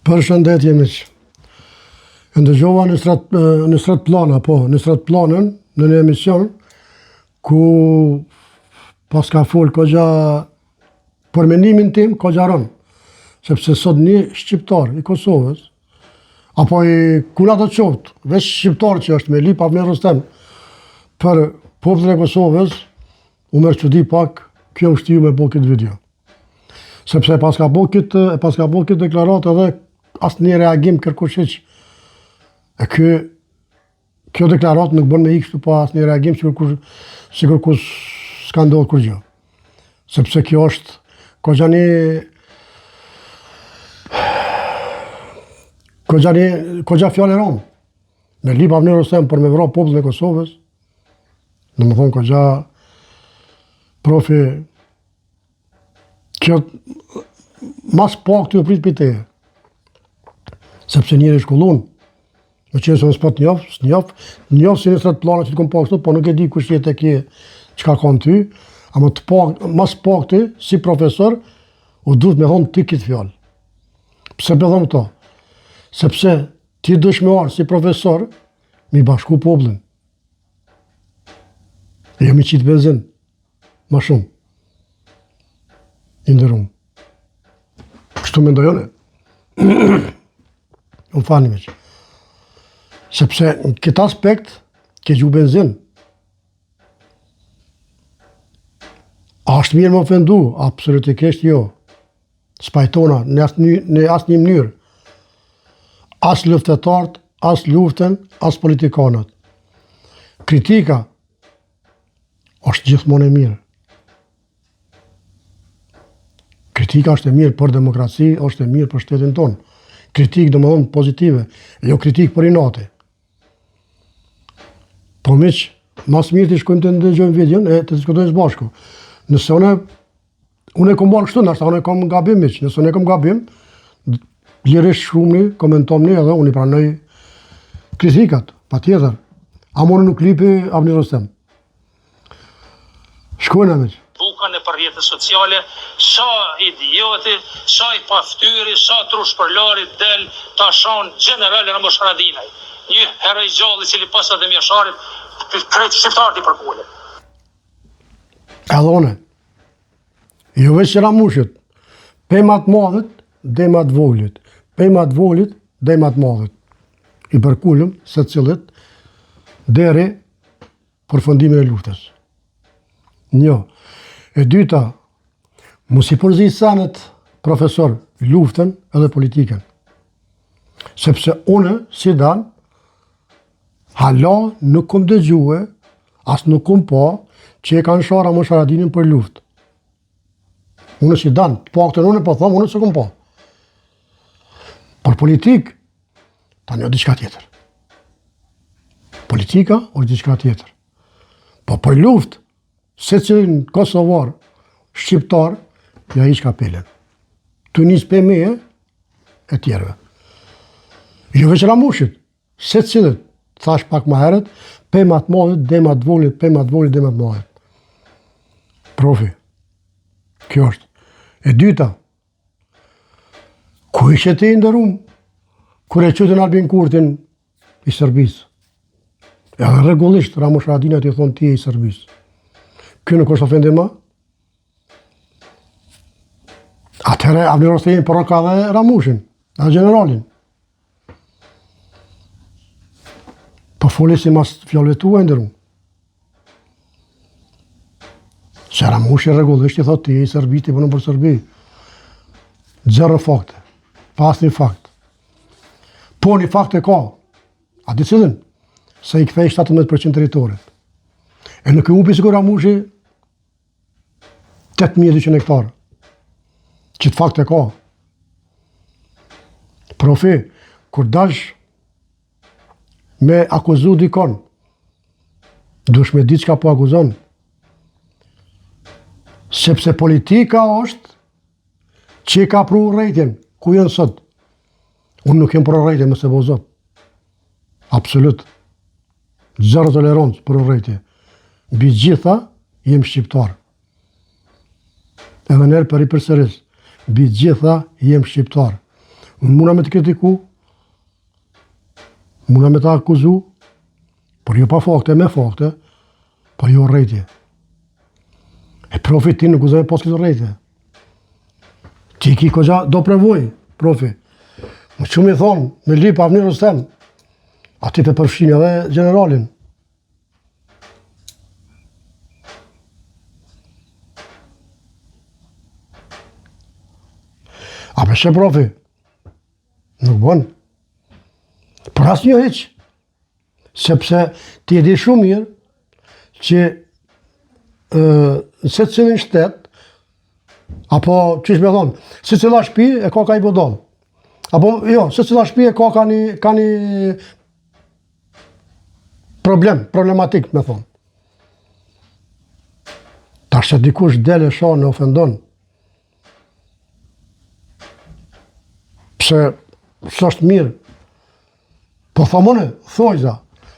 Përshëndetje miq. Ndëgjova në strat plana, në strat planën në një emision ku pas ka fol kogja për mendimin tim kogja rën. Sepse sot një shqiptar i Kosovës apo i kula të qoftë, veç shqiptar që është me lip me Rustem për popullin e Kosovës, u merr çudi pak kjo ushtiju me bo këtë video. Sepse pas ka bo këtë deklaratë edhe asë një reagim kërkushiq. E kjo deklaratë nuk bën me ikshtu pa asë një reagim si kërkus s'ka ndodhë kur gjë. Sepse kjo është kogja fjallë e romë. Me lipa vë një Rustem për me vra popullin e Kosovës, në më thonë kogja profi, kjo mas pak të prit për teje. Sepse njëri shkollun, me qenë se në s'pat njofë si në sret plana që të kom pak sot, po nuk e di kush jetë e kje që ka kanë ty, ama mas pak të, si profesor, u duhet me thonë ty këtë fjallë. Pse me thonë to? Sepse ti dush me arë si profesor, mi bashku popullin. E jam i qitë benzin, ma shumë. Indërum. Kështu me ndojone. Unë fani me që. Sepse në këtë aspekt, ke gju benzin. A është mirë më ofendu? Absolutikisht jo. Spajtona në asë një mënyrë. As luftetarët, as luftën, as politikanët. Kritika është gjithmonë e mirë. Kritika është e mirë për demokraci, është e mirë për shtetin tonë. Kritikë do më thonë pozitive, jo kritikë për inati. Po miq, mas mirë të shkojmë të ndëgjojmë videon e të diskutojmë së bashku. Nëse unë e kom barë kështu, nështë unë e kom gabim miq, nëse unë e kom gabim, lirisht shkrumni, komentomni edhe unë i pranoj kritikat, pa tjetër. Amore nuk lipi Avni Rustem. Shkojnë miq. Bukën e për rrjetet sociale, sa idioti, sa i paftyri, sa trushpërlari del ta shonë generale Ramush Haradinaj. Një herë i gjallë i cili pasat dhe mjesharit, krejt shqiptarët i përkule. Edhe one, jo veç që Ramushit, pemat madhët, demat voglit, pemat voglit, demat madhët. I përkullëm se cilët deri përfundimin e luftës. Një. E dyta, mos i përzi sanet profesor luftën edhe politikën. Sepse une, si dan, hala nuk kom dëgjue, as nuk kom pa, që e kanë shara Ramush Haradinin për luftë. Une si dan, pak të une po thëmë, une se kom pa. Për politikë, ta një diçka tjetër. Politika është diçka tjetër. Po për luftë, se cilin Kosovar, shqiptar, ja ish kapelen. Tu njës për meje, e tjerve. Jo veç Ramushit, se cilin, thash pak ma heret, pemat madhët, demat voglit, pemat voglit, demat madhët. Profi, kjo është. E dyta, ku ishe ti ndërum, kur e qëtën Albin Kurtin i Sërbis? Edhe regullisht, Ramush Haradinaj i thonë ti e i Sërbis. Kjo nuk është ofendima? Atëhere, Avni Rustem përra ka dhe Ramushin, dhe generalin. Po foli si mas fjallet tua e ndërum. Se Ramushi regullisht i thot ti e i Sërbis, ti përnë për Sërbi. Zero fakte, pas një fakt. Po një fakt e ka, a di cilin? Se i kthej 17% teritorit. E në këmpi sikur Ramushi 8.200 hektarë. Që të fakt e ka. Profi, kur dash me akuzu dikon, dush me ditë çka po akuzon. Sepse politika është që ka pru rejtjen, ku jenë sot. Unë nuk jem për rejtje, mëse bo zot. Absolut. Zero tolerancë për rejtje. Bi gjitha, jem shqiptar. Edhe nërë për i përsëris, bi gjitha, jem shqiptar. muna me të kritiku, muna me të akuzu, por jo pa fakte, me fakte, por jo rrejtje. E profi ti nuk uzoj pas këtë rrejtje. Ti ki këgja do prevoj, profi. Më që mi thonë, me li pa avni Rustem, ati të përfshin edhe generalin. A përshë profi, nuk bën. Për asë një heq, sepse ti e di shumë mirë që se të cilin shtet, apo që me thonë, se cila shpi e ka ka i bodon. Apo jo, se cila shpi e ka një problematik, me thonë. Ta se dikush dele shonë në ofendon, pse së është mirë, po thamone, thojza,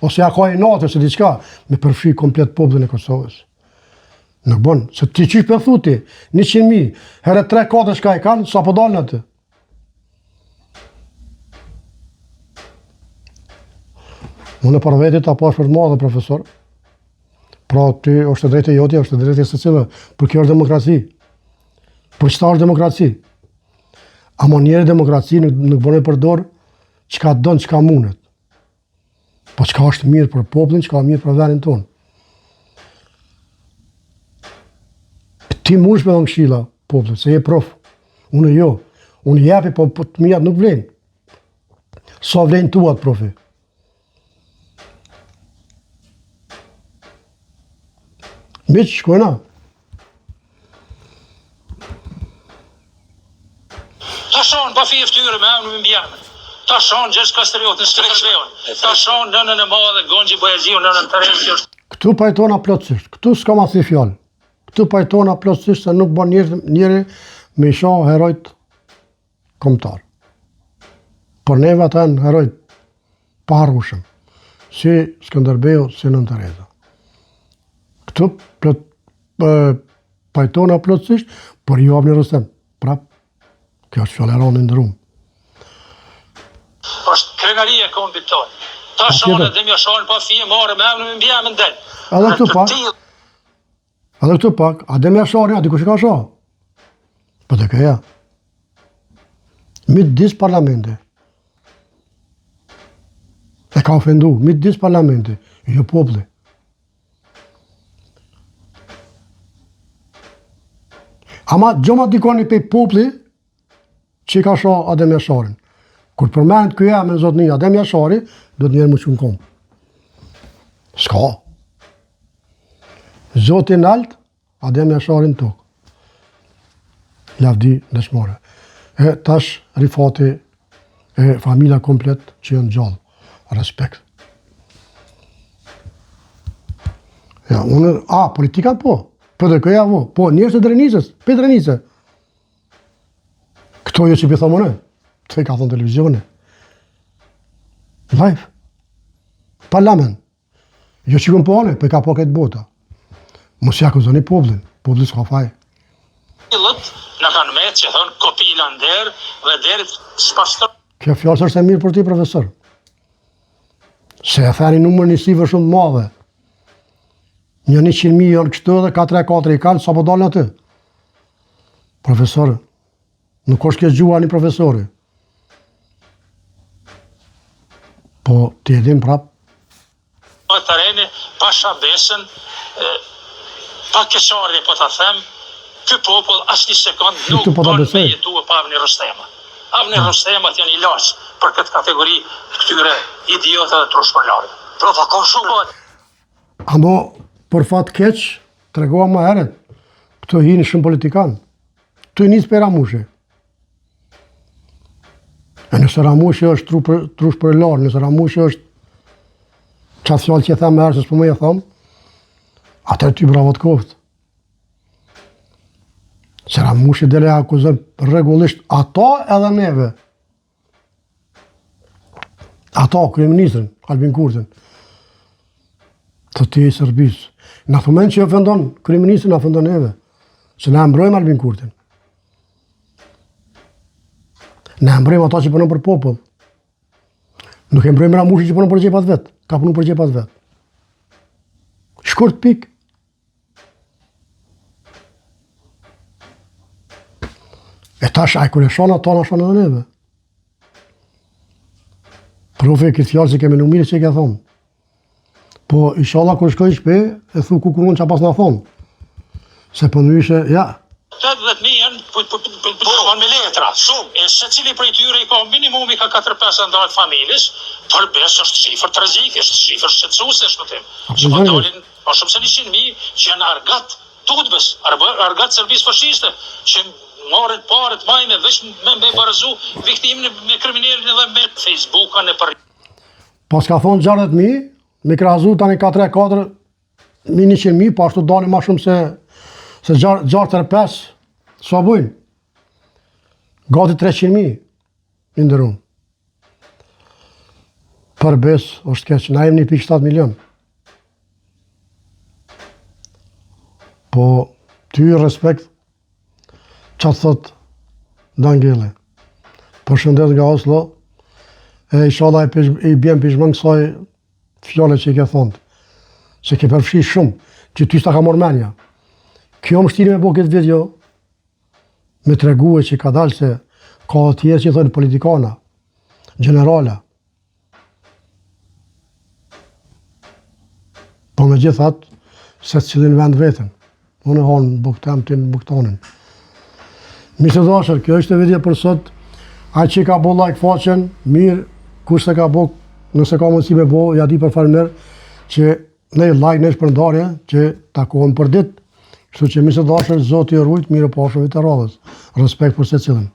ose ja ka i natë, ose diqka, me përfshi komplet popullin e Kosovës. Nuk bon, se ti qysh për thuti, 100.000, herë 3-4 shka i kanë, sa po dalën atë. Unë për vetit apo është për madhe, profesor, pra ty është të drejtë e jotja, është të drejtë e së cilë, për kjo është demokraci. Për qëta është demokraci? Amo njeri demokraci nuk bërë e përdor qka donë, qka mundet. Po qka është mirë për poplin, qka mirë për venin tonë. Ti mundesh me dhënë këshilla popullit, se je prof. Unë jo. Unë jepi, po të mijat nuk vlenë. Sa vlenë tuat, profi. Miq, shkojna. Ta shonë, pa fi e ftyre me amë në mbjame. Ta shonë, Gjergj Kastriot në Strekshbeon. Ta shonë, nënën e madhe, Gonxhi Bojaxhiu, nënën Teresi është. Këtu pajtona plotësisht. Këtu s'ka ma si fjallë. Këtu pajtona plotësisht se nuk bën njeri me isha herojt kombëtar. Por neve ata janë herojt pa harrushëm. Si Skënderbeu, si Nën Tereza. Këtu pajtona plotësisht, por jo avni Rustem. Prap, kjo është fjallë e ronë ndërum. Është krenaria e kombit tonë. Ta shonë dhe mja shonë pa fije marë me amë në mbjame ndel. Edhe këtu pak, Adem Jashari, a dikush i ka shoh? Po të këja. Mitë disë parlamente. E ka ofendu, mitë disë parlamente. Jo popli. Ama gjoma dikoni pe popli që i ka shoh Adem Jasharin. Kur përmenet këja me zotni Adem Jashari, do të njerë më që në kom. Ska. Zotin alt, Adem Jasharin tok. Lavdi dëshmore. E tash Rifati e familja komplet që janë gjallë. Respekt. Ja, unë, politika po. Për dhe këja po. Njërës e Drenicës, për Drenicë. Këto jo që për thomone. Të i ka thonë televizione. Live. Parlament. Jo që këmë po anë, për ka po këtë bota. Mos ja akuzoni poplin. Popli s'ka faj. Në kanë metë që thonë kopila ndërë dhe derit s'pastër. Kjo fjallës është e mirë për ti, profesor. Se e thani numër njësive shumë madhe. Një 100.000 janë kështu dhe 4 i kanë, sa po dalë në të. Profesor, nuk është kjo gjua një profesori. Po, ti edhim prap. Po të reni, pa shabesën, pa keqardhje, po të them, ky popull asë një sekund nuk bën me jetu e pa Avni Rustema. Avni Rustemat janë ilaç për këtë kategori të këtyre idiota dhe trushpërlarë. Profa, ka shumë. Amo, për fat keq, të regoha më heret, këto hinë shumë politikanë. Këto i njësë për Ramushi. E nëse Ramushi është trushpërlarë, nëse Ramushi është qatë fjallë që e thamë herë, se s'po më e thamë, atër ty bravo të koftë. Se Ramushi dele akuzën regullisht ato edhe neve. Ato, kryeministrin, Albin Kurtin. Të ti e Serbisë. Në thumen që ofendon kryeministrin, ofendon neve. Se na mbrojmë Albin Kurtin. Ne mbrojmë ata që punon për popull. Nuk e mbrojmë Ramushin që punon për xhepat vet. Ka punu për xhepat vet. Shkurt pik. E tash ai kur e shon ato na shon edhe neve. Profe këtë fjallë që kemi në mirë që i ke thonë. Po, inshallah, kur shkoj shpe, e thu kukurun që pas në thonë. Se për në ishe, ja. 80.000 janë për me letra, shumë. E se cili prej tyre i ka minimumi ka 4-5 ndalë familjes, përbes është shifër tragjik, është shifër shqetësuese, shpëtim. Që pa dalin, pa shumë se 100.000 që janë argat tutbes, argat Serbisë fashiste, që marrin paret majme, veç me barazu viktimin me kriminalin edhe me Facebook-an e për... Pas ka thonë 60.000, me krahazu tani 4-4, 100.000, po ashtu dalin ma shumë se 6-5, sa bujnë. Gati 300.000, i ndërun. Përbes, është keq, na jem 1.7 milion. Po, ty respekt, që të thot Dangele. Përshëndet nga Oslo, e inshallah i bjem pishmën kësaj fjale që i ke thonë, se ke përfshi shumë, që ty s'ta ka morë menja. Kjo më shtiri me po këtë video, me tregue që ka dalë se ka të tjerë që i thonë politikana, generala. Po me gjithat, se cilin vend vetën. Unë e honë buktem të në buktonin. Misë dashër, kjo është video për sot. Ai që ka bo like faqen, mirë, kush se ka bo, nëse ka mundësi me bo, ja di për farmer, që ne like, ne shpërndarje, që takohen për dit. Kështu që misë dashër, Zoti ju rujt, mirë pashëve të radhës. Respekt për se cilin.